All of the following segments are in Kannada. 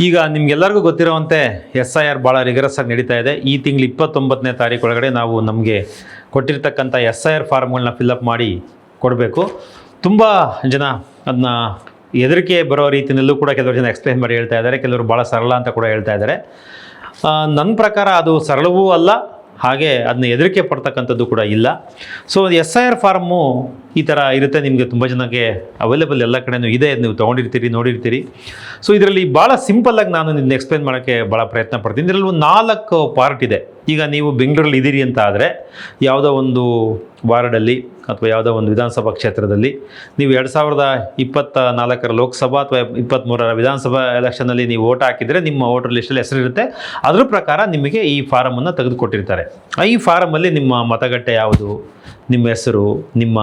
ಈಗ ನಿಮಗೆಲ್ಲರಿಗೂ ಗೊತ್ತಿರುವಂತೆ SIR ಭಾಳ ರಿಗರಸ್ ಆಗಿ ನಡೀತಾ ಇದೆ. ಈ ತಿಂಗಳು 29ನೇ ತಾರೀಕು ಒಳಗಡೆ ನಾವು ನಮಗೆ ಕೊಟ್ಟಿರ್ತಕ್ಕಂಥ SIR ಫಾರ್ಮ್ಗಳನ್ನ ಫಿಲ್ಅಪ್ ಮಾಡಿ ಕೊಡಬೇಕು. ತುಂಬ ಜನ ಅದನ್ನ ಹೆದರಿಕೆ ಬರೋ ರೀತಿಯಲ್ಲೂ ಕೂಡ ಕೆಲವರು ಜನ ಎಕ್ಸ್ಪ್ಲೇನ್ ಮಾಡಿ ಹೇಳ್ತಾ ಇದ್ದಾರೆ, ಕೆಲವರು ಭಾಳ ಸರಳ ಅಂತ ಕೂಡ ಹೇಳ್ತಾ ಇದ್ದಾರೆ. ನನ್ನ ಪ್ರಕಾರ ಅದು ಸರಳವೂ ಅಲ್ಲ, ಹಾಗೆ ಅದನ್ನ ಹೆದರಿಕೆ ಪಡ್ತಕ್ಕಂಥದ್ದು ಕೂಡ ಇಲ್ಲ. ಸೊ SIR ಫಾರ್ಮು ಈ ಥರ ಇರುತ್ತೆ, ನಿಮಗೆ ತುಂಬ ಜನಕ್ಕೆ ಅವೈಲೇಬಲ್ ಎಲ್ಲ ಕಡೆಯೂ ಇದೆ, ನೀವು ತೊಗೊಂಡಿರ್ತೀರಿ, ನೋಡಿರ್ತೀರಿ. ಸೊ ಇದರಲ್ಲಿ ಭಾಳ ಸಿಂಪಲ್ಲಾಗಿ ನಾನು ನಿನ್ನ ಎಕ್ಸ್ಪ್ಲೇನ್ ಮಾಡೋಕ್ಕೆ ಭಾಳ ಪ್ರಯತ್ನ ಪಡ್ತೀನಿ. ಇದರಲ್ಲಿ ಒಂದು 4 ಪಾರ್ಟ್ ಇದೆ. ಈಗ ನೀವು ಬೆಂಗಳೂರಲ್ಲಿ ಇದ್ದೀರಿ ಅಂತ ಆದರೆ ಯಾವುದೋ ಒಂದು ವಾರ್ಡಲ್ಲಿ ಅಥವಾ ಯಾವುದೋ ಒಂದು ವಿಧಾನಸಭಾ ಕ್ಷೇತ್ರದಲ್ಲಿ ನೀವು 2024ರ ಲೋಕಸಭಾ ಅಥವಾ 23ರ ವಿಧಾನಸಭಾ ಎಲೆಕ್ಷನಲ್ಲಿ ನೀವು ಓಟ್ ಹಾಕಿದರೆ ನಿಮ್ಮ ವೋಟರ್ ಲಿಸ್ಟಲ್ಲಿ ಹೆಸರಿರುತ್ತೆ. ಅದ್ರ ಪ್ರಕಾರ ನಿಮಗೆ ಈ ಫಾರಮನ್ನು ತೆಗೆದುಕೊಟ್ಟಿರ್ತಾರೆ. ಈ ಫಾರಮಲ್ಲಿ ನಿಮ್ಮ ಮತಗಟ್ಟೆ ಯಾವುದು, ನಿಮ್ಮ ಹೆಸರು, ನಿಮ್ಮ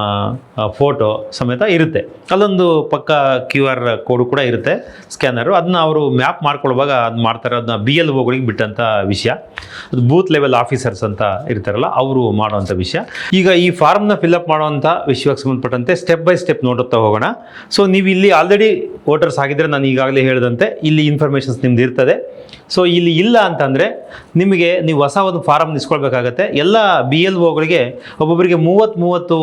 ಫೋಟೋ ಸಮೇತ ಇರುತ್ತೆ. ಅಲ್ಲೊಂದು ಪಕ್ಕ QR ಕೋಡು ಕೂಡ ಇರುತ್ತೆ, ಸ್ಕ್ಯಾನರು. ಅದನ್ನ ಅವರು ಮ್ಯಾಪ್ ಮಾಡ್ಕೊಳ್ಳುವಾಗ ಅದು ಮಾಡ್ತಾರೆ. ಅದನ್ನ BLOಗಳಿಗೆ ಬಿಟ್ಟಂಥ ವಿಷಯ. ಅದು ಬೂತ್ ಲೆವೆಲ್ ಆಫೀಸರ್ಸ್ ಅಂತ ಇರ್ತಾರಲ್ಲ, ಅವರು ಮಾಡುವಂಥ ವಿಷಯ. ಈಗ ಈ ಫಾರ್ಮ್ನ ಫಿಲ್ಅಪ್ ಮಾಡುವಂಥ ವಿಷಯಕ್ಕೆ ಸಂಬಂಧಪಟ್ಟಂತೆ ಸ್ಟೆಪ್ ಬೈ ಸ್ಟೆಪ್ ನೋಡುತ್ತಾ ಹೋಗೋಣ. ಸೊ ನೀವು ಇಲ್ಲಿ ಆಲ್ರೆಡಿ ವೋಟರ್ಸ್ ಆಗಿದ್ದರೆ, ನಾನು ಈಗಾಗಲೇ ಹೇಳಿದಂತೆ ಇಲ್ಲಿ ಇನ್ಫಾರ್ಮೇಷನ್ಸ್ ನಿಮ್ದು ಇರ್ತದೆ. ಸೊ ಇಲ್ಲಿ ಇಲ್ಲ ಅಂತಂದರೆ ನಿಮಗೆ ನೀವು ಹೊಸ ಒಂದು ಫಾರಮ್ ಇಸ್ಕೊಳ್ಬೇಕಾಗತ್ತೆ. ಎಲ್ಲ BLOಗಳಿಗೆ ಒಬ್ಬೊಬ್ಬರಿಗೆ 30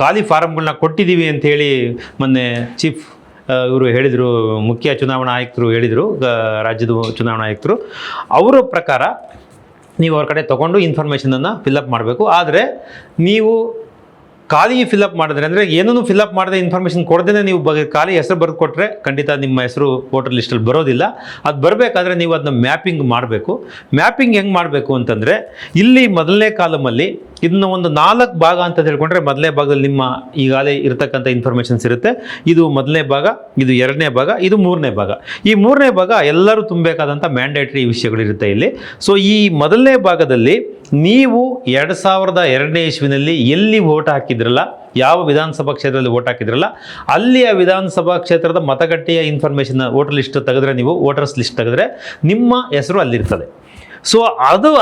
ಖಾಲಿ ಫಾರಮ್ಗಳನ್ನ ಕೊಟ್ಟಿದ್ದೀವಿ ಅಂಥೇಳಿ ಮೊನ್ನೆ ಚೀಫ್ ಇವರು ಹೇಳಿದರು, ಮುಖ್ಯ ಚುನಾವಣಾ ಆಯುಕ್ತರು ಹೇಳಿದರು, ರಾಜ್ಯದ ಚುನಾವಣಾ ಆಯುಕ್ತರು. ಅವರ ಪ್ರಕಾರ ನೀವು ಅವ್ರ ಕಡೆ ತೊಗೊಂಡು ಇನ್ಫಾರ್ಮೇಷನನ್ನು ಫಿಲ್ಅಪ್ ಮಾಡಬೇಕು. ಆದರೆ ನೀವು ಖಾಲಿ ಫಿಲ್ಅಪ್ ಮಾಡಿದ್ರೆ, ಅಂದರೆ ಏನೂ ಫಿಲ್ಅಪ್ ಮಾಡದೆ ಇನ್ಫಾರ್ಮೇಷನ್ ಕೊಡದೇ ನೀವು ಖಾಲಿ ಹೆಸರು ಬರೆದು ಕೊಟ್ಟರೆ ಖಂಡಿತ ನಿಮ್ಮ ಹೆಸರು ವೋಟರ್ ಲಿಸ್ಟಲ್ಲಿ ಬರೋದಿಲ್ಲ. ಅದು ಬರಬೇಕಾದ್ರೆ ನೀವು ಅದನ್ನ ಮ್ಯಾಪಿಂಗ್ ಮಾಡಬೇಕು. ಮ್ಯಾಪಿಂಗ್ ಹೆಂಗೆ ಮಾಡಬೇಕು ಅಂತಂದರೆ, ಇಲ್ಲಿ ಮೊದಲನೇ ಕಾಲಮಲ್ಲಿ ಇದನ್ನು ಒಂದು 4 ಭಾಗ ಅಂತ ತಿಳ್ಕೊಂಡ್ರೆ, ಮೊದಲನೇ ಭಾಗದಲ್ಲಿ ನಿಮ್ಮ ಈಗಾಗಲೇ ಇರತಕ್ಕಂಥ ಇನ್ಫಾರ್ಮೇಷನ್ಸ್ ಇರುತ್ತೆ. ಇದು ಮೊದಲನೇ ಭಾಗ, ಇದು 2ನೇ ಭಾಗ, ಇದು 3ನೇ ಭಾಗ. ಈ 3ನೇ ಭಾಗ ಎಲ್ಲರೂ ತುಂಬಬೇಕಾದಂಥ ಮ್ಯಾಂಡೇಟ್ರಿ ವಿಷಯಗಳಿರುತ್ತೆ ಇಲ್ಲಿ. ಸೊ ಈ ಮೊದಲನೇ ಭಾಗದಲ್ಲಿ ನೀವು 2002ನೇ ಇಸ್ವಿನಲ್ಲಿ ಎಲ್ಲಿ ವೋಟ್ ಹಾಕಿದ್ರಲ್ಲ, ಯಾವ ವಿಧಾನಸಭಾ ಕ್ಷೇತ್ರದಲ್ಲಿ ವೋಟ್ ಹಾಕಿದ್ರಲ್ಲ, ಅಲ್ಲಿಯ ವಿಧಾನಸಭಾ ಕ್ಷೇತ್ರದ ಮತಗಟ್ಟೆಯ ಇನ್ಫಾರ್ಮೇಷನ್ ವೋಟರ್ ಲಿಸ್ಟ್ ತೆಗೆದ್ರೆ, ನೀವು ವೋಟರ್ಸ್ ಲಿಸ್ಟ್ ತೆಗೆದ್ರೆ ನಿಮ್ಮ ಹೆಸರು ಅಲ್ಲಿರ್ತದೆ. ಸೊ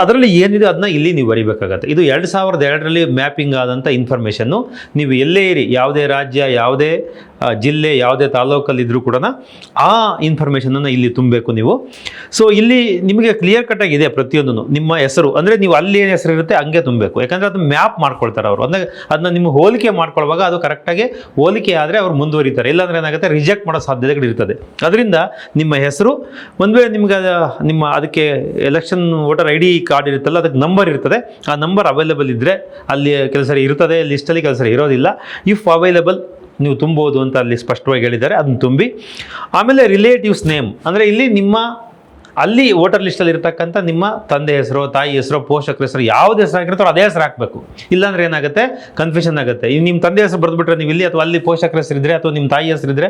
ಅದರಲ್ಲಿ ಏನಿದೆ ಅದನ್ನ ಇಲ್ಲಿ ನೀವು ಬರೀಬೇಕಾಗತ್ತೆ. ಇದು 2002ರಲ್ಲಿ ಮ್ಯಾಪಿಂಗ್ ಆದಂಥ ಇನ್ಫಾರ್ಮೇಷನ್ನು. ನೀವು ಎಲ್ಲೇ ಇರಿ, ಯಾವುದೇ ರಾಜ್ಯ, ಯಾವುದೇ ಜಿಲ್ಲೆ, ಯಾವುದೇ ತಾಲೂಕಲ್ಲಿದ್ದರೂ ಕೂಡ ಆ ಇನ್ಫಾರ್ಮೇಷನನ್ನು ಇಲ್ಲಿ ತುಂಬಬೇಕು ನೀವು. ಸೊ ಇಲ್ಲಿ ನಿಮಗೆ ಕ್ಲಿಯರ್ ಕಟ್ ಆಗಿದೆ ಪ್ರತಿಯೊಂದೂ. ನಿಮ್ಮ ಹೆಸರು ಅಂದರೆ ನೀವು ಅಲ್ಲಿ ಏನು ಹೆಸರು ಇರುತ್ತೆ ಹಂಗೆ ತುಂಬಬೇಕು. ಯಾಕಂದರೆ ಅದನ್ನ ಮ್ಯಾಪ್ ಮಾಡ್ಕೊಳ್ತಾರೆ ಅವರು. ಅಂದರೆ ಅದನ್ನ ನಿಮ್ಮ ಹೋಲಿಕೆ ಮಾಡ್ಕೊಳ್ಳುವಾಗ ಅದು ಕರೆಕ್ಟಾಗಿ ಹೋಲಿಕೆ ಆದರೆ ಅವ್ರು ಮುಂದುವರಿತಾರೆ. ಇಲ್ಲಾಂದರೆ ಏನಾಗುತ್ತೆ, ರಿಜೆಕ್ಟ್ ಮಾಡೋ ಸಾಧ್ಯತೆಗಳಿರ್ತದೆ. ಅದರಿಂದ ನಿಮ್ಮ ಹೆಸರು, ಒಂದು ವೇಳೆ ನಿಮ್ಗೆ ನಿಮ್ಮ ಅದಕ್ಕೆ ಎಲೆಕ್ಷನ್ ವೋಟರ್ ID ಕಾರ್ಡ್ ಇರುತ್ತಲ್ಲ, ಅದಕ್ಕೆ ನಂಬರ್ ಇರ್ತದೆ. ಆ ನಂಬರ್ ಅವೈಲೇಬಲ್ ಇದ್ದರೆ ಅಲ್ಲಿ ಕೆಲಸ ಇರ್ತದೆ, ಲಿಸ್ಟಲ್ಲಿ ಕೆಲಸ ಇರೋದಿಲ್ಲ. ಇಫ್ ಅವೈಲೇಬಲ್ ನೀವು ತುಂಬೋದು ಅಂತ ಅಲ್ಲಿ ಸ್ಪಷ್ಟವಾಗಿ ಹೇಳಿದ್ದಾರೆ, ಅದನ್ನು ತುಂಬಿ. ಆಮೇಲೆ ರಿಲೇಟಿವ್ಸ್ ನೇಮ್, ಅಂದರೆ ಇಲ್ಲಿ ನಿಮ್ಮ ಅಲ್ಲಿ ವೋಟರ್ ಲಿಸ್ಟಲ್ಲಿ ಇರ್ತಕ್ಕಂಥ ನಿಮ್ಮ ತಂದೆ ಹೆಸರು, ತಾಯಿ ಹೆಸರು, ಪೋಷಕರ ಹೆಸರು, ಯಾವ್ದು ಹೆಸರು ಹಾಕಿರುತ್ತೋ ಅದೇ ಹೆಸರು ಹಾಕಬೇಕು. ಇಲ್ಲಾಂದ್ರೆ ಏನಾಗುತ್ತೆ, ಕನ್ಫ್ಯೂಷನ್ ಆಗುತ್ತೆ. ಈಗ ನಿಮ್ಮ ತಂದೆ ಹೆಸರು ಬರೆದ್ಬಿಟ್ರೆ ನೀವು ಇಲ್ಲಿ, ಅಥವಾ ಅಲ್ಲಿ ಪೋಷಕರ ಹೆಸರಿದ್ರೆ ಅಥವಾ ನಿಮ್ಮ ತಾಯಿ ಹೆಸರಿದ್ರೆ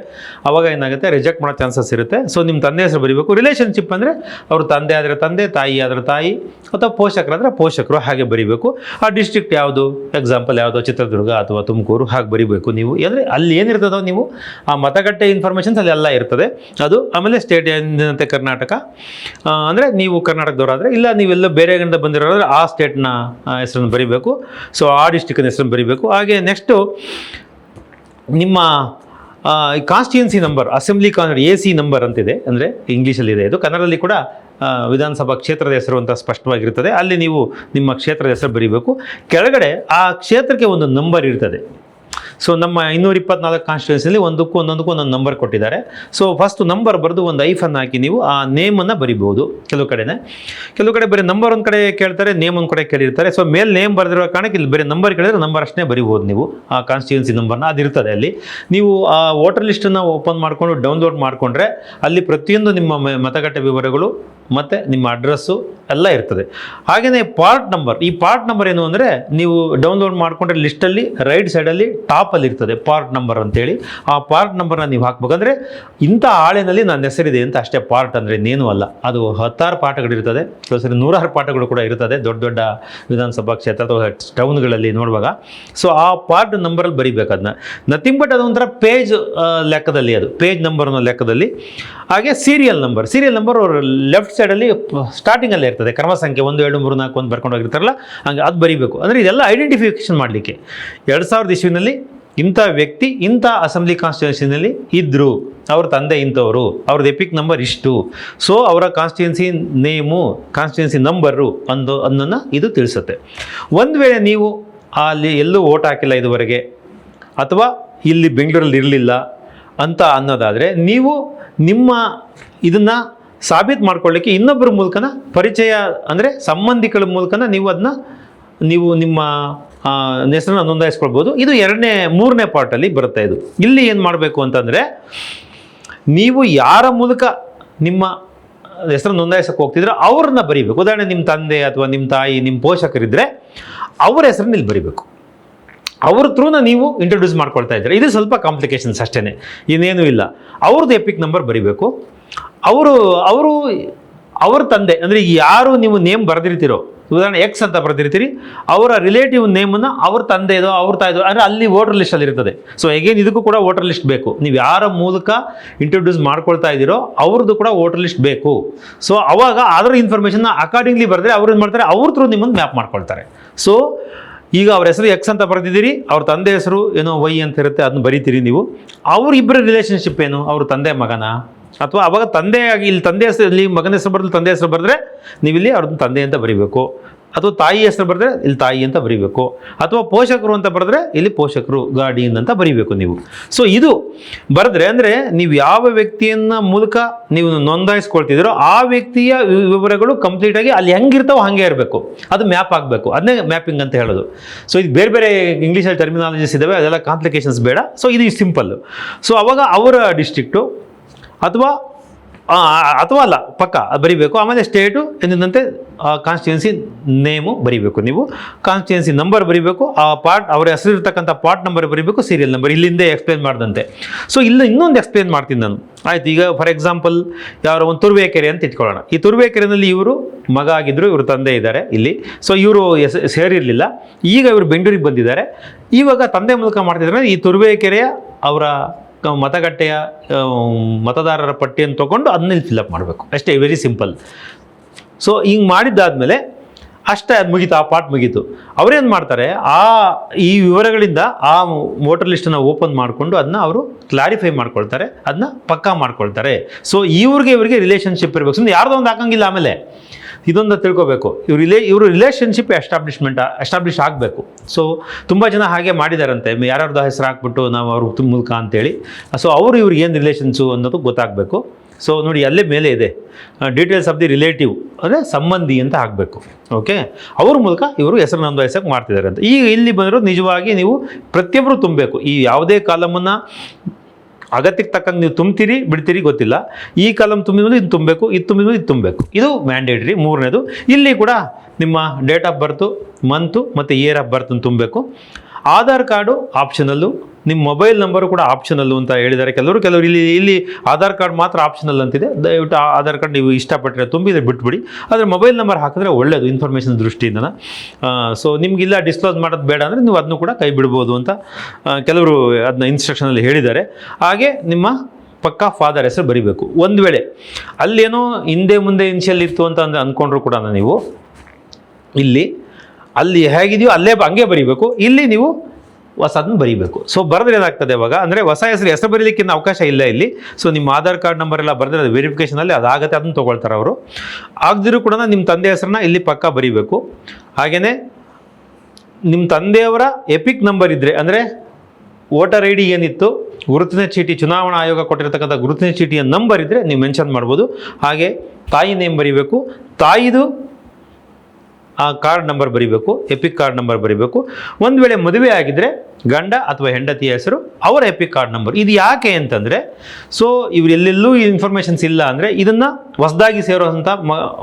ಅವಾಗ ಏನಾಗುತ್ತೆ, ರಿಜೆಕ್ಟ್ ಮಾಡೋ ಚಾನ್ಸಸ್ ಇರುತ್ತೆ. ಸೊ ನಿಮ್ಮ ತಂದೆ ಹೆಸರು ಬರೀಬೇಕು. ರಿಲೇಷನ್ಶಿಪ್ ಅಂದರೆ ಅವರು ತಂದೆ ಆದರೆ ತಂದೆ, ತಾಯಿ ಆದರೆ ತಾಯಿ, ಅಥವಾ ಪೋಷಕರಾದರೆ ಪೋಷಕರು, ಹಾಗೆ ಬರೀಬೇಕು. ಆ ಡಿಸ್ಟ್ರಿಕ್ಟ್ ಯಾವುದು, ಎಕ್ಸಾಂಪಲ್ ಯಾವುದೋ ಚಿತ್ರದುರ್ಗ ಅಥವಾ ತುಮಕೂರು, ಹಾಗೆ ಬರೀಬೇಕು ನೀವು. ಅಂದರೆ ಅಲ್ಲಿ ಏನಿರ್ತದೋ ನೀವು ಆ ಮತಗಟ್ಟೆ ಇನ್ಫಾರ್ಮೇಷನ್ಸ್ ಅಲ್ಲಿ ಎಲ್ಲ ಇರ್ತದೆ ಅದು. ಆಮೇಲೆ ಸ್ಟೇಟ್ ಏನಂತೆ ಕರ್ನಾಟಕ, ಅಂದರೆ ನೀವು ಕರ್ನಾಟಕದವರಾದರೆ, ಇಲ್ಲ ನೀವೆಲ್ಲ ಬೇರೆ ಕಡೆಯಿಂದ ಬಂದಿರೋದ್ರೆ ಆ ಸ್ಟೇಟ್ನ ಹೆಸರನ್ನು ಬರೀಬೇಕು. ಸೊ ಆ ಡಿಸ್ಟ್ರಿಕ್ಕಿನ ಹೆಸರನ್ನು ಬರೀಬೇಕು. ಹಾಗೆ ನೆಕ್ಸ್ಟು ನಿಮ್ಮ constituency number, assembly AC number ಅಂತಿದೆ, ಅಂದರೆ ಇಂಗ್ಲೀಷಲ್ಲಿದೆ. ಇದು ಕನ್ನಡದಲ್ಲಿ ಕೂಡ ವಿಧಾನಸಭಾ ಕ್ಷೇತ್ರದ ಹೆಸರು ಅಂತ ಸ್ಪಷ್ಟವಾಗಿರ್ತದೆ. ಅಲ್ಲಿ ನೀವು ನಿಮ್ಮ ಕ್ಷೇತ್ರದ ಹೆಸರು ಬರೀಬೇಕು. ಕೆಳಗಡೆ ಆ ಕ್ಷೇತ್ರಕ್ಕೆ ಒಂದು ನಂಬರ್ ಇರ್ತದೆ. ಸೊ ನಮ್ಮ 224 ಕಾನ್ಸ್ಟಿಟ್ಯೂನ್ಸಿಯಲ್ಲಿ ಒಂದೊಂದಕ್ಕೂ ಒಂದೊಂದು ನಂಬರ್ ಕೊಟ್ಟಿದ್ದಾರೆ. ಸೊ ಫಸ್ಟ್ ನಂಬರ್ ಬರೆದು ಒಂದು ಐಫನ್ ಹಾಕಿ ನೀವು ಆ ನೇಮನ್ನು ಬರಿಬೋದು. ಕೆಲವು ಕಡೆ ಬರೀ ನಂಬರ್ ಒಂದು ಕಡೆ ಕೇಳ್ತಾರೆ, ನೇಮ್ ಒಂದು ಕಡೆ ಕೇಳಿರ್ತಾರೆ. ಸೊ ಮೇಲೆ ನೇಮ್ ಬರೆದಿರೋ ಕಾರಣಕ್ಕೆ ಇಲ್ಲಿ ಬರೀ ನಂಬರ್ ಕೇಳಿದ್ರೆ ನಂಬರ್ ಅಷ್ಟೇ ಬರಿಬೋದು ನೀವು. ಆ ಕಾನ್ಸ್ಟಿಟ್ಯೂನ್ಸಿ ನಂಬರ್ನ ಅದಿರ್ತದೆ ಅಲ್ಲಿ. ನೀವು ಆ ವೋಟರ್ ಲಿಸ್ಟನ್ನು ಓಪನ್ ಮಾಡಿಕೊಂಡು ಡೌನ್ಲೋಡ್ ಮಾಡಿಕೊಂಡ್ರೆ ಅಲ್ಲಿ ಪ್ರತಿಯೊಂದು ನಿಮ್ಮ ಮತಗಟ್ಟೆ ವಿವರಗಳು ಮತ್ತು ನಿಮ್ಮ ಅಡ್ರೆಸ್ಸು ಎಲ್ಲ ಇರ್ತದೆ. ಹಾಗೆಯೇ ಪಾರ್ಟ್ ನಂಬರ್, ಈ ಪಾರ್ಟ್ ನಂಬರ್ ಏನು ಅಂದರೆ, ನೀವು ಡೌನ್ಲೋಡ್ ಮಾಡಿಕೊಂಡ್ರೆ ಲಿಸ್ಟಲ್ಲಿ ರೈಟ್ ಸೈಡಲ್ಲಿ ಟಾಪಲ್ಲಿ ಇರ್ತದೆ ಪಾರ್ಟ್ ನಂಬರ್ ಅಂತೇಳಿ. ಆ ಪಾರ್ಟ್ ನಂಬರ್ನ ನೀವು ಹಾಕ್ಬೇಕಂದ್ರೆ ಇಂಥ ಹಾಳೆನಲ್ಲಿ ನನ್ನ ಹೆಸರಿದೆ ಅಂತ ಅಷ್ಟೇ. ಪಾರ್ಟ್ ಅಂದರೆ ಇನ್ನೇನು ಅಲ್ಲ, ಅದು 10 ಪಾಠಗಳಿರ್ತದೆ, ಕೆಲವು ಸರಿ 100 ಪಾಠಗಳು ಕೂಡ ಇರ್ತದೆ ದೊಡ್ಡ ದೊಡ್ಡ ವಿಧಾನಸಭಾ ಕ್ಷೇತ್ರ ಅಥವಾ ಟೌನ್ಗಳಲ್ಲಿ ನೋಡುವಾಗ. ಸೊ ಆ ಪಾರ್ಟ್ ನಂಬರಲ್ಲಿ ಬರೀಬೇಕು ಅದನ್ನ. ನಥಿಂಗ್ ಬಟ್ ಅದೊಂಥರ ಪೇಜ್ ಲೆಕ್ಕದಲ್ಲಿ, ಅದು ಪೇಜ್ ನಂಬರ್ ಅನ್ನೋ ಲೆಕ್ಕದಲ್ಲಿ. ಹಾಗೆ ಸೀರಿಯಲ್ ನಂಬರ್ ಅವ್ರ ಲೆಫ್ಟ್ ಸೈಡಲ್ಲಿ ಸ್ಟಾರ್ಟಿಂಗಲ್ಲೇ ಇರ್ತದೆ. ಕ್ರಮ ಸಂಖ್ಯೆ 1 2 3 4 ಬರ್ಕೊಂಡು ಹೋಗಿರ್ತಾರಲ್ಲ, ಹಂಗೆ ಅದು ಬರೀಬೇಕು. ಅಂದರೆ ಇದೆಲ್ಲ ಐಡೆಂಟಿಫಿಕೇಷನ್ ಮಾಡಲಿಕ್ಕೆ 2000 ಇಸ್ವಿನಲ್ಲಿ ಇಂಥ ವ್ಯಕ್ತಿ ಇಂಥ ಅಸೆಂಬ್ಲಿ ಕಾನ್ಸ್ಟಿಟ್ಯೂನ್ಸಿನಲ್ಲಿ ಇದ್ದರು, ಅವ್ರ ತಂದೆ ಇಂಥವರು, ಅವ್ರದ್ದು ಎಪಿಕ್ ನಂಬರ್ ಇಷ್ಟು, ಸೊ ಅವರ ಕಾನ್ಸ್ಟಿಟ್ಯೂನ್ಸಿ ನೇಮು, ಕಾನ್ಸ್ಟಿಟ್ಯೂನ್ಸಿ ನಂಬರು ಅನ್ನೋದನ್ನು ಇದು ತಿಳಿಸುತ್ತೆ. ಒಂದು ವೇಳೆ ನೀವು ಅಲ್ಲಿ ಎಲ್ಲೂ ಓಟ್ ಹಾಕಿಲ್ಲ ಇದುವರೆಗೆ, ಅಥವಾ ಇಲ್ಲಿ ಬೆಂಗಳೂರಲ್ಲಿ ಇರಲಿಲ್ಲ ಅಂತ ಅನ್ನೋದಾದರೆ, ನೀವು ನಿಮ್ಮ ಇದನ್ನು ಸಾಬೀತು ಮಾಡ್ಕೊಳ್ಳಿಕ್ಕೆ ಇನ್ನೊಬ್ಬರ ಮೂಲಕನ ಪರಿಚಯ ಅಂದರೆ ಸಂಬಂಧಿಕರ ಮೂಲಕನ ನೀವು ನಿಮ್ಮ ಹೆಸರನ್ನು ನೋಂದಾಯಿಸ್ಕೊಳ್ಬೋದು. ಇದು ಮೂರನೇ ಪಾರ್ಟಲ್ಲಿ ಬರುತ್ತೆ. ಇದು ಇಲ್ಲಿ ಏನು ಮಾಡಬೇಕು ಅಂತಂದರೆ, ನೀವು ಯಾರ ಮೂಲಕ ನಿಮ್ಮ ಹೆಸರನ್ನು ನೋಂದಾಯಿಸಕ್ಕೆ ಹೋಗ್ತಿದ್ರೆ ಅವ್ರನ್ನ ಬರೀಬೇಕು. ಉದಾಹರಣೆ ನಿಮ್ಮ ತಂದೆ ಅಥವಾ ನಿಮ್ಮ ತಾಯಿ, ನಿಮ್ಮ ಪೋಷಕರಿದ್ದರೆ ಅವರ ಹೆಸರನ್ನ ಇಲ್ಲಿ ಬರೀಬೇಕು. ಅವ್ರ ಥ್ರೂನ ನೀವು ಇಂಟ್ರೊಡ್ಯೂಸ್ ಮಾಡ್ಕೊಳ್ತಾ ಇದ್ದಾರೆ. ಇದು ಸ್ವಲ್ಪ ಕಾಂಪ್ಲಿಕೇಶನ್ಸ್ ಅಷ್ಟೇ, ಇನ್ನೇನು ಇಲ್ಲ. ಅವ್ರದ್ದು ಎಪಿಕ್ ನಂಬರ್ ಬರೀಬೇಕು. ಅವ್ರ ತಂದೆ ಅಂದರೆ ಯಾರು ನೀವು ನೇಮ್ ಬರೆದಿರ್ತೀರೋ, ಉದಾಹರಣೆ ಎಕ್ಸ್ ಅಂತ ಬರೆದಿರ್ತೀರಿ, ಅವರ ರಿಲೇಟಿವ್ ನೇಮನ್ನು ಅವ್ರ ತಂದೆದೋ ಅವ್ರ ತಾಯಿದೋ ಅಂದರೆ ಅಲ್ಲಿ ವೋಟರ್ ಲಿಸ್ಟಲ್ಲಿ ಇರ್ತದೆ. ಸೊ ಎಗೇನ್ ಇದಕ್ಕೂ ಕೂಡ ವೋಟರ್ ಲಿಸ್ಟ್ ಬೇಕು. ನೀವು ಯಾರ ಮೂಲಕ ಇಂಟ್ರೊಡ್ಯೂಸ್ ಮಾಡ್ಕೊಳ್ತಾ ಇದ್ದೀರೋ ಅವ್ರದ್ದು ಕೂಡ ವೋಟರ್ ಲಿಸ್ಟ್ ಬೇಕು. ಸೊ ಅವಾಗ ಅದರ ಇನ್ಫಾರ್ಮೇಷನ್ನ ಅಕಾರ್ಡಿಂಗ್ಲಿ ಬರೆದ್ರೆ ಅವ್ರು ಏನು ಮಾಡ್ತಾರೆ, ಅವ್ರ ಥ್ರೂ ನಿಮ್ಮನ್ನು ಮ್ಯಾಪ್ ಮಾಡ್ಕೊಳ್ತಾರೆ. ಸೊ ಈಗ ಅವ್ರ ಹೆಸರು ಎಕ್ಸ್ ಅಂತ ಬರೆದಿದ್ದೀರಿ, ಅವ್ರ ತಂದೆ ಹೆಸರು ಏನೋ ವೈ ಅಂತ ಇರುತ್ತೆ, ಅದನ್ನ ಬರೀತೀರಿ ನೀವು. ಅವರಿಬ್ಬರ ರಿಲೇಷನ್ಶಿಪ್ ಏನು, ಅವ್ರ ತಂದೆ ಮಗನ, ಅಥವಾ ಅವಾಗ ತಂದೆಯಾಗಿ ಇಲ್ಲಿ ತಂದೆ ಹೆಸರು, ಇಲ್ಲಿ ಮಗನ ಹೆಸರು ಬರೆದು ತಂದೆ ಹೆಸರು ಬರೆದ್ರೆ ನೀವಿಲ್ಲಿ ಅವ್ರದ್ದು ತಂದೆ ಅಂತ ಬರೀಬೇಕು, ಅಥವಾ ತಾಯಿ ಹೆಸರು ಬರೆದ್ರೆ ಇಲ್ಲಿ ತಾಯಿ ಅಂತ ಬರೀಬೇಕು, ಅಥವಾ ಪೋಷಕರು ಅಂತ ಬರೆದ್ರೆ ಇಲ್ಲಿ ಪೋಷಕರು ಗಾರ್ಡಿಯನ್ ಅಂತ ಬರೀಬೇಕು ನೀವು. ಸೊ ಇದು ಬರೆದ್ರೆ ಅಂದರೆ ನೀವು ಯಾವ ವ್ಯಕ್ತಿಯನ್ನ ಮೂಲಕ ನೀವು ನೋಂದಾಯಿಸ್ಕೊಳ್ತಿದ್ದೀರೋ ಆ ವ್ಯಕ್ತಿಯ ವಿವರಗಳು ಕಂಪ್ಲೀಟಾಗಿ ಅಲ್ಲಿ ಹೆಂಗಿರ್ತಾವೋ ಹಾಗೆ ಇರಬೇಕು, ಅದು ಮ್ಯಾಪ್ ಆಗಬೇಕು. ಅದನ್ನೇ ಮ್ಯಾಪಿಂಗ್ ಅಂತ ಹೇಳೋದು. ಸೊ ಇದು ಬೇರೆ ಬೇರೆ ಇಂಗ್ಲೀಷಲ್ಲಿ ಟರ್ಮಿನಾಲಜೀಸ್ ಇದ್ದಾವೆ, ಅದೆಲ್ಲ ಕಾಂಪ್ಲಿಕೇಶನ್ಸ್ ಬೇಡ. ಸೊ ಇದು ಸಿಂಪಲ್ಲು. ಸೊ ಅವಾಗ ಅವರ ಡಿಸ್ಟ್ರಿಕ್ಟು ಅಥವಾ ಅಲ್ಲ ಪಕ್ಕ ಬರೀಬೇಕು. ಆಮೇಲೆ ಸ್ಟೇಟು ಎಂದಂತೆ ಕಾನ್ಸ್ಟಿಟ್ಯೂನ್ಸಿ ನೇಮು ಬರೀಬೇಕು. ನೀವು ಕಾನ್ಸ್ಟಿಟ್ಯೂನ್ಸಿ ನಂಬರ್ ಬರೀಬೇಕು, ಆ ಪಾರ್ಟ್ ಅವರ ಹೆಸರಿರ್ತಕ್ಕಂಥ ಪಾರ್ಟ್ ನಂಬರ್ ಬರೀಬೇಕು, ಸೀರಿಯಲ್ ನಂಬರ್ ಇಲ್ಲಿಂದೇ ಎಕ್ಸ್ಪ್ಲೇನ್ ಮಾಡ್ದಂತೆ. ಸೊ ಇನ್ನೊಂದು ಎಕ್ಸ್ಪ್ಲೇನ್ ಮಾಡ್ತೀನಿ ನಾನು. ಆಯ್ತು, ಈಗ ಫಾರ್ ಎಕ್ಸಾಂಪಲ್ ಯಾರೋ ಒಂದು ತುರುವೇಕೆರೆ ಅಂತ ಇಟ್ಕೊಳ್ಳೋಣ. ಈ ತುರುವೇಕೆರೆಯಲ್ಲಿ ಇವರು ಮಗ ಆಗಿದ್ರು, ಇವರು ತಂದೆ ಇದ್ದಾರೆ ಇಲ್ಲಿ. ಸೊ ಇವರು ಸೇರಿರಲಿಲ್ಲ, ಈಗ ಇವರು ಬೆಂಗಳೂರಿಗೆ ಬಂದಿದ್ದಾರೆ. ಇವಾಗ ತಂದೆ ಮೂಲಕ ಮಾಡ್ತಿದ್ರೆ ಈ ತುರುವೇಕೆರೆಯ ಅವರ ಮತಗಟ್ಟೆಯ ಮತದಾರರ ಪಟ್ಟಿಯನ್ನು ತೊಗೊಂಡು ಅದನ್ನ ಫಿಲ್ಅಪ್ ಮಾಡಬೇಕು ಅಷ್ಟೇ. Very simple. ಸೊ ಹಿಂಗೆ ಮಾಡಿದ್ದಾದಮೇಲೆ ಅಷ್ಟೇ, ಅದು ಮುಗೀತು, ಆ ಪಾರ್ಟ್ ಮುಗೀತು. ಅವರೇನು ಮಾಡ್ತಾರೆ, ಈ ವಿವರಗಳಿಂದ ಆ ವೋಟರ್ ಲಿಸ್ಟನ್ನು ಓಪನ್ ಮಾಡಿಕೊಂಡು ಅದನ್ನ ಅವರು ಕ್ಲಾರಿಫೈ ಮಾಡ್ಕೊಳ್ತಾರೆ, ಅದನ್ನ ಪಕ್ಕಾ ಮಾಡ್ಕೊಳ್ತಾರೆ. ಸೊ ಇವ್ರಿಗೆ ರಿಲೇಷನ್ಶಿಪ್ ಇರಬೇಕು, ಸುಮ್ಮನೆ ಯಾರ್ದೋ ಒಂದು ಹಾಕಂಗಿಲ್ಲ. ಆಮೇಲೆ ಇದೊಂದು ತಿಳ್ಕೊಬೇಕು, ಇವರು ರಿಲೇಷನ್ಶಿಪ್ ಎಸ್ಟಾಬ್ಲಿಷ್ ಆಗಬೇಕು. ಸೊ ತುಂಬ ಜನ ಹಾಗೆ ಮಾಡಿದಾರಂತೆ, ಯಾರ್ಯಾರ್ದು ಹೆಸರು ಹಾಕ್ಬಿಟ್ಟು ನಾವು ಅವ್ರ ಮೂಲಕ ಅಂತೇಳಿ. ಸೊ ಇವ್ರಿಗೆ ಏನು ರಿಲೇಷನ್ಸು ಅನ್ನೋದು ಗೊತ್ತಾಗಬೇಕು. ಸೊ ನೋಡಿ, ಅಲ್ಲೇ ಮೇಲೆ ಇದೆ ಡೀಟೇಲ್ಸ್ ಆಫ್ ದಿ ರಿಲೇಟಿವ್, ಅಂದರೆ ಸಂಬಂಧಿ ಅಂತ ಹಾಕಬೇಕು. ಓಕೆ, ಅವ್ರ ಮೂಲಕ ಇವರು ಹೆಸರು ನೋಂದಾಯಿಸೋಕೆ ಮಾಡ್ತಿದ್ದಾರೆ ಅಂತ. ಈಗ ಇಲ್ಲಿ ಬಂದಿರೋದು ನಿಜವಾಗಿ ನೀವು ಪ್ರತಿಯೊಬ್ಬರು ತುಂಬಬೇಕು. ಈ ಯಾವುದೇ ಕಾಲಮನ್ನು ಅಗತ್ಯಕ್ಕೆ ತಕ್ಕಂಗೆ ನೀವು ತುಂಬ್ತೀರಿ ಬಿಡ್ತೀರಿ ಗೊತ್ತಿಲ್ಲ. ಈ ಕಾಲಮ್ ತುಂಬಿದ್ಮೇಲೆ ಇದು ತುಂಬಬೇಕು, ಇದು ತುಂಬಿದ್ಮೇಲೆ ಇದು ತುಂಬಬೇಕು. ಇದು ಮ್ಯಾಂಡೇಟ್ರಿ. ಮೂರನೇದು, ಇಲ್ಲಿ ಕೂಡ ನಿಮ್ಮ ಡೇಟ್ ಆಫ್ ಬರ್ತು, ಮಂತು ಮತ್ತು ಇಯರ್ ಆಫ್ ಬರ್ತ್ ತುಂಬಬೇಕು. ಆಧಾರ್ ಕಾರ್ಡು ಆಪ್ಷನಲ್ಲು, ನಿಮ್ಮ ಮೊಬೈಲ್ ನಂಬರು ಕೂಡ ಆಪ್ಷನಲ್ಲು ಅಂತ ಹೇಳಿದ್ದಾರೆ ಕೆಲವರು. ಇಲ್ಲಿ ಆಧಾರ್ ಕಾರ್ಡ್ ಮಾತ್ರ ಆಪ್ಷನಲ್ ಅಂತಿದೆ. ದಯವಿಟ್ಟು ಆಧಾರ್ ಕಾರ್ಡ್ ನೀವು ಇಷ್ಟಪಟ್ಟರೆ ತುಂಬಿದ್ರೆ ಬಿಟ್ಬಿಡಿ. ಆದರೆ ಮೊಬೈಲ್ ನಂಬರ್ ಹಾಕಿದ್ರೆ ಒಳ್ಳೆಯದು ಇನ್ಫಾರ್ಮೇಷನ್ ದೃಷ್ಟಿಯಿಂದ. ಸೊ ನಿಮಗಿಲ್ಲ ಡಿಸ್ಕ್ಲೋಸ್ ಮಾಡೋದು ಬೇಡ ಅಂದರೆ ನೀವು ಅದನ್ನು ಕೂಡ ಕೈ ಬಿಡ್ಬೋದು ಅಂತ ಕೆಲವರು ಅದನ್ನ ಇನ್ಸ್ಟ್ರಕ್ಷನಲ್ಲಿ ಹೇಳಿದ್ದಾರೆ. ಹಾಗೆ ನಿಮ್ಮ ಪಕ್ಕಾ ಫಾದರ್ ಹೆಸರು ಬರೀಬೇಕು. ಒಂದು ವೇಳೆ ಅಲ್ಲೇನೋ ಹಿಂದೆ ಮುಂದೆ ಇನ್ಷಿಯಲ್ ಇತ್ತು ಅಂತ ಅಂದ್ಕೊಂಡ್ರು ಕೂಡ ನೀವು ಅಲ್ಲಿ ಹೇಗಿದೆಯೋ ಅಲ್ಲೇ ಹಂಗೆ ಬರೀಬೇಕು. ಇಲ್ಲಿ ನೀವು ಹೊಸದನ್ನು ಬರೀಬೇಕು. ಸೊ ಬರೆದ್ರೆ ಏನಾಗ್ತದೆ ಇವಾಗ ಅಂದರೆ ಹೊಸ ಹೆಸರು ಬರೀಲಿಕ್ಕಿಂತ ಅವಕಾಶ ಇಲ್ಲ ಇಲ್ಲಿ. ಸೊ ನಿಮ್ಮ ಆಧಾರ್ ಕಾರ್ಡ್ ನಂಬರ್ ಎಲ್ಲ ಬರೆದ್ರೆ ಅದು ವೆರಿಫಿಕೇಷನಲ್ಲಿ ಅದಾಗುತ್ತೆ, ಅದನ್ನು ತೊಗೊಳ್ತಾರೆ ಅವರು. ಆಗದಿರೂ ಕೂಡ ನಿಮ್ಮ ತಂದೆ ಹೆಸರನ್ನ ಇಲ್ಲಿ ಪಕ್ಕ ಬರೀಬೇಕು. ಹಾಗೆಯೇ ನಿಮ್ಮ ತಂದೆಯವರ ಎಪಿಕ್ ನಂಬರ್ ಇದ್ದರೆ, ಅಂದರೆ ವೋಟರ್ ಐ ಡಿ ಏನಿತ್ತು, ಗುರುತಿನ ಚೀಟಿ, ಚುನಾವಣಾ ಆಯೋಗ ಕೊಟ್ಟಿರ್ತಕ್ಕಂಥ ಗುರುತಿನ ಚೀಟಿಯ ನಂಬರ್ ಇದ್ದರೆ ನೀವು ಮೆನ್ಷನ್ ಮಾಡ್ಬೋದು. ಹಾಗೆ ತಾಯಿ ನೇಮ್ ಬರೀಬೇಕು, ತಾಯಿದು ಆ ಕಾರ್ಡ್ ನಂಬರ್ ಬರೀಬೇಕು, ಎಪಿಕ್ ಕಾರ್ಡ್ ನಂಬರ್ ಬರೀಬೇಕು. ಒಂದು ವೇಳೆ ಮದುವೆ ಆಗಿದ್ದರೆ ಗಂಡ ಅಥವಾ ಹೆಂಡತಿಯ ಹೆಸರು, ಅವರ ಎಪಿಕ್ ಕಾರ್ಡ್ ನಂಬರ್. ಇದು ಯಾಕೆ ಅಂತಂದರೆ, ಸೊ ಇವರೆಲ್ಲೆಲ್ಲೂ ಈ ಇನ್ಫಾರ್ಮೇಷನ್ಸ್ ಇಲ್ಲ ಅಂದರೆ ಇದನ್ನು ಹೊಸದಾಗಿ ಸೇರೋಂಥ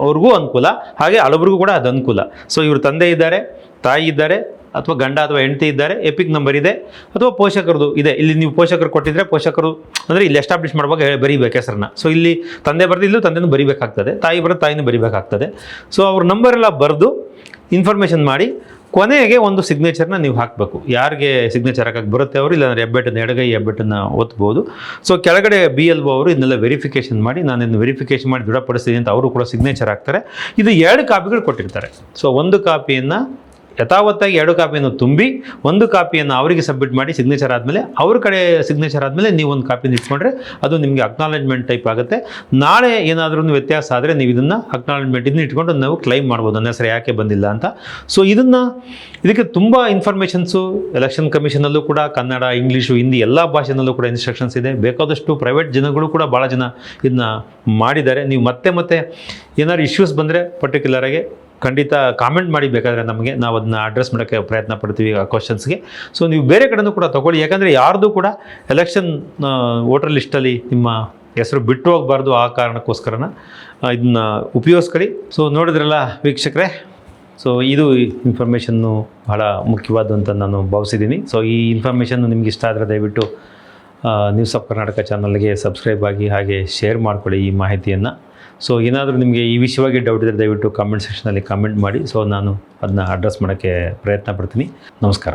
ಅವ್ರಿಗೂ ಅನುಕೂಲ, ಹಾಗೆ ಹಳಬ್ರಿಗೂ ಕೂಡ ಅದು ಅನುಕೂಲ. ಸೊ ಇವರು ತಂದೆ ಇದ್ದಾರೆ, ತಾಯಿ ಇದ್ದಾರೆ, ಅಥವಾ ಗಂಡ ಅಥವಾ ಹೆಂಡತಿ ಇದ್ದಾರೆ, ಎಪಿಕ್ ನಂಬರ್ ಇದೆ, ಅಥವಾ ಪೋಷಕರದು ಇದೆ. ಇಲ್ಲಿ ನೀವು ಪೋಷಕರು ಕೊಟ್ಟಿದ್ರೆ ಪೋಷಕರು ಅಂದರೆ ಇಲ್ಲಿ ಎಸ್ಟಾಬ್ಲಿಷ್ ಮಾಡುವಾಗ ಬರೀಬೇಕು ಹೆಸರನ್ನ. ಸೊ ಇಲ್ಲಿ ತಂದೆ ಬರೆದು ಇಲ್ಲೂ ತಂದೆನೂ ಬರೀಬೇಕಾಗ್ತದೆ, ತಾಯಿ ಬರೆದು ತಾಯಿನೂ ಬರೀಬೇಕಾಗ್ತದೆ. ಸೊ ಅವ್ರ ನಂಬರೆಲ್ಲ ಬರೆದು ಇನ್ಫಾರ್ಮೇಷನ್ ಮಾಡಿ ಕೊನೆಗೆ ಒಂದು ಸಿಗ್ನೇಚರ್ನ ನೀವು ಹಾಕಬೇಕು. ಯಾರಿಗೆ ಸಿಗ್ನೇಚರ್ ಹಾಕಕ್ಕೆ ಬರುತ್ತೆ ಅವರು, ಇಲ್ಲಾಂದರೆ ಹೆಬ್ಬೆಟ್ಟನ್ನು ಎಡಗೈ ಹೆಬ್ಬೆಟ್ಟನ್ನು ಒತ್ಬೋದು. ಸೊ ಕೆಳಗಡೆ BLO ಅವರು ಇದನ್ನೆಲ್ಲ ವೆರಿಫಿಕೇಷನ್ ಮಾಡಿ, ನಾನು ಇದನ್ನು ವೆರಿಫಿಕೇಷನ್ ಮಾಡಿ ದೃಢಪಡಿಸ್ತೀನಿ ಅಂತ ಅವರು ಕೂಡ ಸಿಗ್ನೇಚರ್ ಹಾಕ್ತಾರೆ. ಇದು 2 ಕಾಪಿಗಳು ಕೊಟ್ಟಿರ್ತಾರೆ. ಸೊ ಒಂದು ಕಾಪಿಯನ್ನು ಯಥಾವತ್ತಾಗಿ 2 ಕಾಪಿಯನ್ನು ತುಂಬಿ 1 ಕಾಪಿಯನ್ನು ಅವರಿಗೆ ಸಬ್ಮಿಟ್ ಮಾಡಿ ಸಿಗ್ನೇಚರ್ ಆದಮೇಲೆ ಅವ್ರ ಕಡೆ ಸಿಗ್ನೇಚರ್ ಆದಮೇಲೆ ನೀವು ಒಂದು ಕಾಪಿನ ಇಟ್ಕೊಂಡ್ರೆ ಅದು ನಿಮಗೆ ಅಕ್ನಾಲೆಜ್ಮೆಂಟ್ ಟೈಪ್ ಆಗುತ್ತೆ. ನಾಳೆ ಏನಾದರೂ ವ್ಯತ್ಯಾಸ ಆದರೆ ನೀವು ಇದನ್ನು ಅಕ್ನಾಲೆಜ್ಮೆಂಟ್ ಇದನ್ನ ಇಟ್ಕೊಂಡು ನಾವು ಕ್ಲೈಮ್ ಮಾಡ್ಬೋದು, ನನ್ನ ಹೆಸರು ಯಾಕೆ ಬಂದಿಲ್ಲ ಅಂತ. ಸೊ ಇದಕ್ಕೆ ತುಂಬ ಇನ್ಫಾರ್ಮೇಷನ್ಸು ಎಲೆಕ್ಷನ್ ಕಮಿಷನಲ್ಲೂ ಕೂಡ ಕನ್ನಡ, ಇಂಗ್ಲೀಷು, ಹಿಂದಿ ಎಲ್ಲ ಭಾಷೆನಲ್ಲೂ ಕೂಡ ಇನ್ಸ್ಟ್ರಕ್ಷನ್ಸ್ ಇದೆ. ಬೇಕಾದಷ್ಟು ಪ್ರೈವೇಟ್ ಜನಗಳು ಕೂಡ ಭಾಳ ಜನ ಇದನ್ನ ಮಾಡಿದ್ದಾರೆ. ನೀವು ಮತ್ತೆ ಏನಾದ್ರು ಇಶ್ಯೂಸ್ ಬಂದರೆ ಪರ್ಟಿಕ್ಯುಲರಾಗಿ ಖಂಡಿತ ಕಾಮೆಂಟ್ ಮಾಡಿ, ಬೇಕಾದರೆ ನಮಗೆ ನಾವು ಅದನ್ನ ಅಡ್ರೆಸ್ ಮಾಡೋಕ್ಕೆ ಪ್ರಯತ್ನ ಪಡ್ತೀವಿ ಆ ಕ್ವಶನ್ಸ್ಗೆ. ಸೊ ನೀವು ಬೇರೆ ಕಡೆನೂ ಕೂಡ ತೊಗೊಳ್ಳಿ, ಯಾಕಂದರೆ ಯಾರ್ದು ಕೂಡ ಎಲೆಕ್ಷನ್ ವೋಟರ್ ಲಿಸ್ಟಲ್ಲಿ ನಿಮ್ಮ ಹೆಸರು ಬಿಟ್ಟು ಹೋಗಬಾರ್ದು. ಆ ಕಾರಣಕ್ಕೋಸ್ಕರನ ಇದನ್ನ ಉಪಯೋಗಿಸ್ಕೊಳ್ಳಿ. ಸೊ ನೋಡಿದ್ರಲ್ಲ ವೀಕ್ಷಕರೇ, ಸೊ ಇದು ಇನ್ಫಾರ್ಮೇಷನ್ನು ಬಹಳ ಮುಖ್ಯವಾದ್ದು ಅಂತ ನಾನು ಭಾವಿಸಿದ್ದೀನಿ. ಸೊ ಈ ಇನ್ಫಾರ್ಮೇಷನ್ನು ನಿಮ್ಗೆ ಇಷ್ಟ ಆದರೆ ದಯವಿಟ್ಟು ನ್ಯೂಸ್ ಆಫ್ ಕರ್ನಾಟಕ ಚಾನಲ್ಗೆ ಸಬ್ಸ್ಕ್ರೈಬ್ ಆಗಿ, ಹಾಗೆ ಶೇರ್ ಮಾಡ್ಕೊಳ್ಳಿ ಈ ಮಾಹಿತಿಯನ್ನು. ಸೊ ಏನಾದರೂ ನಿಮಗೆ ಈ ವಿಷಯವಾಗಿ ಡೌಟ್ ಇದ್ದರೆ ದಯವಿಟ್ಟು ಕಾಮೆಂಟ್ ಸೆಕ್ಷನಲ್ಲಿ ಕಾಮೆಂಟ್ ಮಾಡಿ. ಸೊ ನಾನು ಅದನ್ನ ಅಡ್ರೆಸ್ ಮಾಡೋಕ್ಕೆ ಪ್ರಯತ್ನ ಪಡ್ತೀನಿ. ನಮಸ್ಕಾರ.